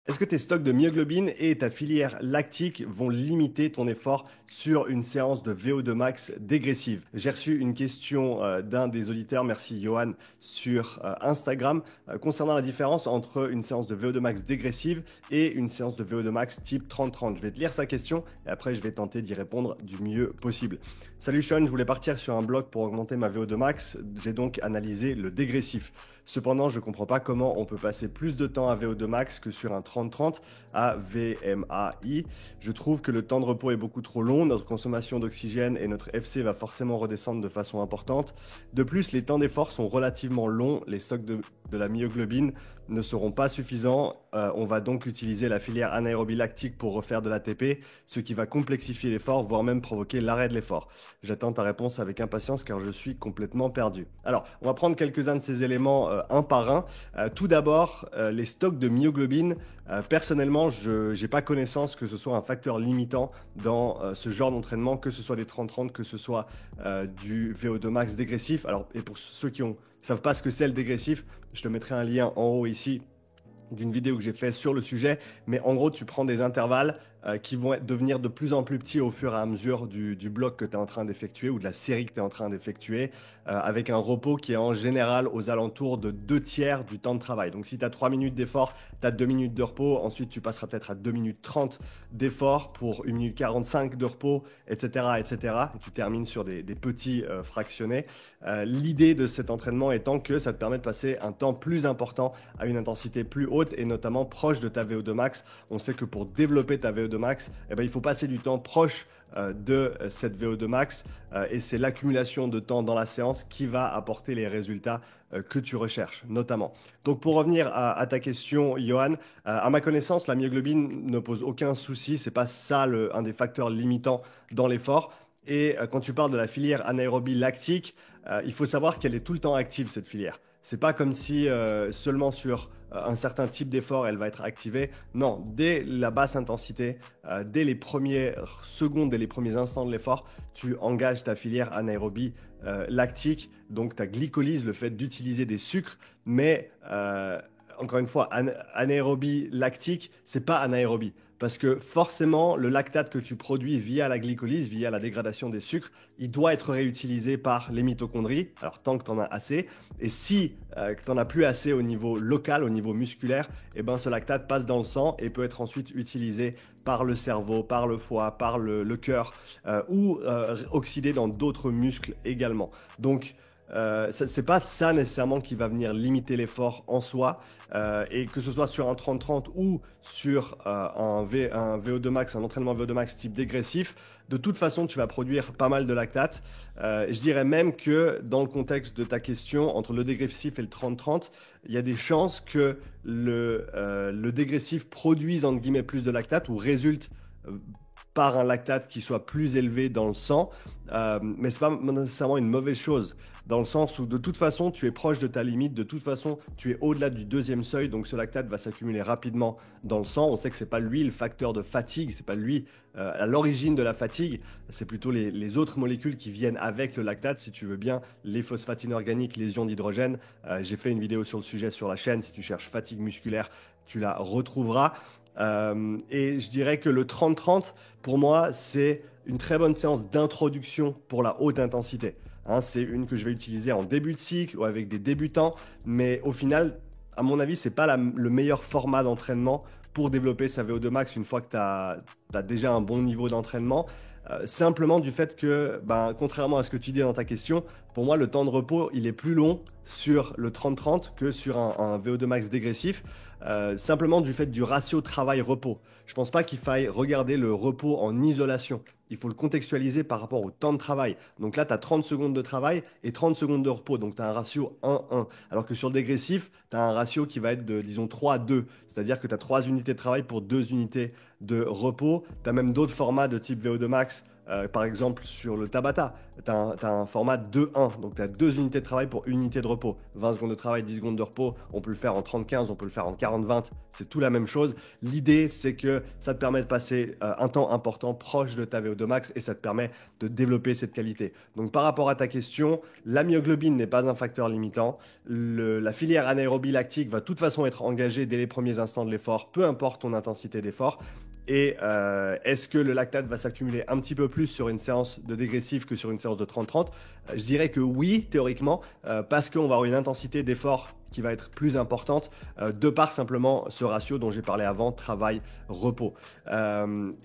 Est-ce que tes stocks de myoglobine et ta filière lactique vont limiter ton effort sur une séance de VO2 max dégressive? J'ai reçu une question d'un des auditeurs, merci Johan, sur Instagram concernant la différence entre une séance de VO2 max dégressive et une séance de VO2 max type 30-30. Je vais te lire sa question et après je vais tenter d'y répondre du mieux possible. Salut Sean, je voulais partir sur un bloc pour augmenter ma VO2 max. J'ai donc analysé le dégressif. Cependant, je ne comprends pas comment on peut passer plus de temps à VO2 max que sur un 30-30 à VMAI. Je trouve que le temps de repos est beaucoup trop long, notre consommation d'oxygène et notre FC va forcément redescendre de façon importante. De plus, les temps d'effort sont relativement longs, les stocks de la myoglobine ne seront pas suffisants. On va donc utiliser la filière anaérobie lactique pour refaire de l'ATP, ce qui va complexifier l'effort, voire même provoquer l'arrêt de l'effort. J'attends ta réponse avec impatience car je suis complètement perdu. Alors, on va prendre quelques-uns de ces éléments un par un. Tout d'abord, les stocks de myoglobine. Personnellement, je n'ai pas connaissance que ce soit un facteur limitant dans ce genre d'entraînement, que ce soit des 30-30, que ce soit du VO2 max dégressif. Alors, et pour ceux qui ne savent pas ce que c'est le dégressif, je te mettrai un lien en haut ici d'une vidéo que j'ai fait sur le sujet, mais en gros tu prends des intervalles qui vont devenir de plus en plus petits au fur et à mesure du bloc que tu es en train d'effectuer ou de la série que tu es en train d'effectuer, avec un repos qui est en général aux alentours de 2 tiers du temps de travail. Donc si tu as 3 minutes d'effort, tu as 2 minutes de repos, ensuite tu passeras peut-être à 2 minutes 30 d'effort pour 1 minute 45 de repos, etc. etc. Et tu termines sur des petits fractionnés. L'idée de cet entraînement étant que ça te permet de passer un temps plus important à une intensité plus haute et notamment proche de ta VO2 max. On sait que pour développer ta VO2 max, il faut passer du temps proche de cette VO2 max et c'est l'accumulation de temps dans la séance qui va apporter les résultats que tu recherches notamment. Donc pour revenir à ta question Johan, à ma connaissance la myoglobine ne pose aucun souci, c'est pas ça un des facteurs limitants dans l'effort. Et quand tu parles de la filière anaérobie lactique, il faut savoir qu'elle est tout le temps active cette filière. C'est pas comme si seulement sur un certain type d'effort elle va être activée. Non, dès la basse intensité, dès les premières secondes, dès les premiers instants de l'effort, tu engages ta filière anaérobie lactique, donc ta glycolyse, le fait d'utiliser des sucres, mais encore une fois, anaérobie lactique, c'est pas anaérobie. Parce que forcément, le lactate que tu produis via la glycolyse, via la dégradation des sucres, il doit être réutilisé par les mitochondries, alors tant que tu en as assez. Et si tu n'en as plus assez au niveau local, au niveau musculaire, eh ben, ce lactate passe dans le sang et peut être ensuite utilisé par le cerveau, par le foie, par le cœur ou oxydé dans d'autres muscles également. Donc, c'est pas ça nécessairement qui va venir limiter l'effort en soi et que ce soit sur un 30-30 ou sur un VO2 max, un entraînement VO2 max type dégressif, de toute façon tu vas produire pas mal de lactate. Je dirais même que dans le contexte de ta question, entre le dégressif et le 30-30, il y a des chances que le dégressif produise entre guillemets plus de lactate ou résulte par un lactate qui soit plus élevé dans le sang, mais c'est pas nécessairement une mauvaise chose, dans le sens où de toute façon tu es proche de ta limite, de toute façon tu es au-delà du deuxième seuil, donc ce lactate va s'accumuler rapidement dans le sang. On sait que c'est pas lui le facteur de fatigue, c'est pas lui à l'origine de la fatigue, c'est plutôt les autres molécules qui viennent avec le lactate, si tu veux bien, les phosphates inorganiques, les ions d'hydrogène. J'ai fait une vidéo sur le sujet sur la chaîne, si tu cherches fatigue musculaire, tu la retrouveras. Et je dirais que le 30-30, pour moi, c'est une très bonne séance d'introduction pour la haute intensité. Hein, c'est une que je vais utiliser en début de cycle ou avec des débutants, mais au final, à mon avis, c'est pas le meilleur format d'entraînement pour développer sa VO2 max une fois que tu as déjà un bon niveau d'entraînement. Simplement du fait que, contrairement à ce que tu dis dans ta question, pour moi, le temps de repos, il est plus long sur le 30-30 que sur un VO2 max dégressif. Simplement du fait du ratio travail-repos. Je ne pense pas qu'il faille regarder le repos en isolation. Il faut le contextualiser par rapport au temps de travail. Donc là, tu as 30 secondes de travail et 30 secondes de repos. Donc tu as un ratio 1-1. Alors que sur le dégressif, tu as un ratio qui va être de, disons, 3-2. C'est-à-dire que tu as 3 unités de travail pour 2 unités de repos. Tu as même d'autres formats de type VO2 max. Par exemple, sur le Tabata, tu as un format 2-1. Donc, tu as 2 unités de travail pour 1 unité de repos. 20 secondes de travail, 10 secondes de repos. On peut le faire en 30-15, on peut le faire en 40-20. C'est tout la même chose. L'idée, c'est que ça te permet de passer un temps important proche de ta VO2 VO2 max et ça te permet de développer cette qualité. Donc par rapport à ta question, la myoglobine n'est pas un facteur limitant. La filière anaérobie lactique va de toute façon être engagée dès les premiers instants de l'effort, peu importe ton intensité d'effort. Et est-ce que le lactate va s'accumuler un petit peu plus sur une séance de dégressif que sur une séance de 30-30? Je dirais que oui, théoriquement, parce qu'on va avoir une intensité d'effort qui va être plus importante de par simplement ce ratio dont j'ai parlé avant, travail-repos.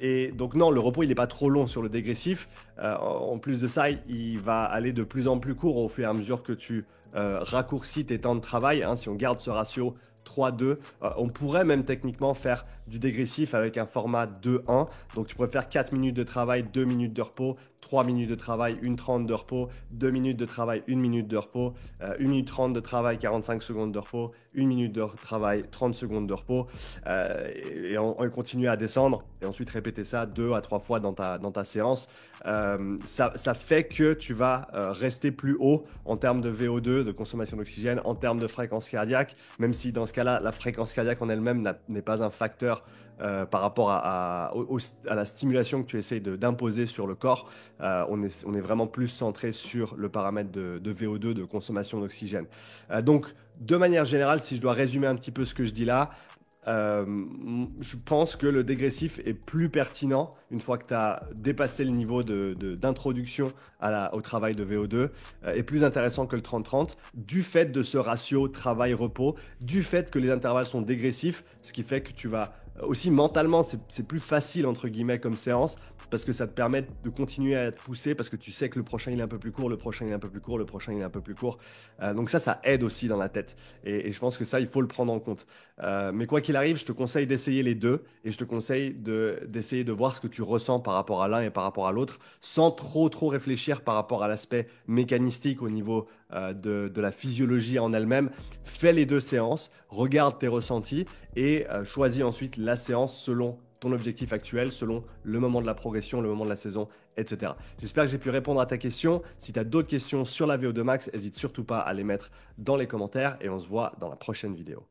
Et donc non, le repos, il n'est pas trop long sur le dégressif. En plus de ça, il va aller de plus en plus court au fur et à mesure que tu raccourcis tes temps de travail. Hein, si on garde ce ratio 3-2, on pourrait même techniquement faire du dégressif avec un format 2-1. Donc tu pourrais faire 4 minutes de travail, 2 minutes de repos, 3 minutes de travail, 1:30 de repos, 2 minutes de travail, 1 minute de repos, 1 minute 30 de travail, 45 secondes de repos, 1 minute de travail, 30 secondes de repos. Et on continue à descendre et ensuite répéter ça 2 à 3 fois dans ta séance. Ça fait que tu vas rester plus haut en termes de VO2, de consommation d'oxygène, en termes de fréquence cardiaque, même si dans ce cas-là, la fréquence cardiaque en elle-même n'est pas un facteur par rapport à la stimulation que tu essayes d'imposer sur le corps. On est vraiment plus centré sur le paramètre de VO2, de consommation d'oxygène. Donc, de manière générale, si je dois résumer un petit peu ce que je dis là, je pense que le dégressif est plus pertinent une fois que tu as dépassé le niveau d'introduction au travail de VO2, est plus intéressant que le 30-30 du fait de ce ratio travail-repos, du fait que les intervalles sont dégressifs, ce qui fait que tu vas aussi mentalement, c'est plus facile entre guillemets comme séance parce que ça te permet de continuer à être poussé parce que tu sais que le prochain il est un peu plus court, le prochain il est un peu plus court, le prochain il est un peu plus court. Donc ça aide aussi dans la tête et je pense que ça il faut le prendre en compte. Mais quoi qu'il arrive, je te conseille d'essayer les deux et je te conseille d'essayer de voir ce que tu ressens par rapport à l'un et par rapport à l'autre sans trop réfléchir par rapport à l'aspect mécanistique au niveau de la physiologie en elle-même. Fais les deux séances, regarde tes ressentis et choisis ensuite la séance selon ton objectif actuel, selon le moment de la progression, le moment de la saison, etc. J'espère que j'ai pu répondre à ta question. Si tu as d'autres questions sur la VO2 max, n'hésite surtout pas à les mettre dans les commentaires et on se voit dans la prochaine vidéo.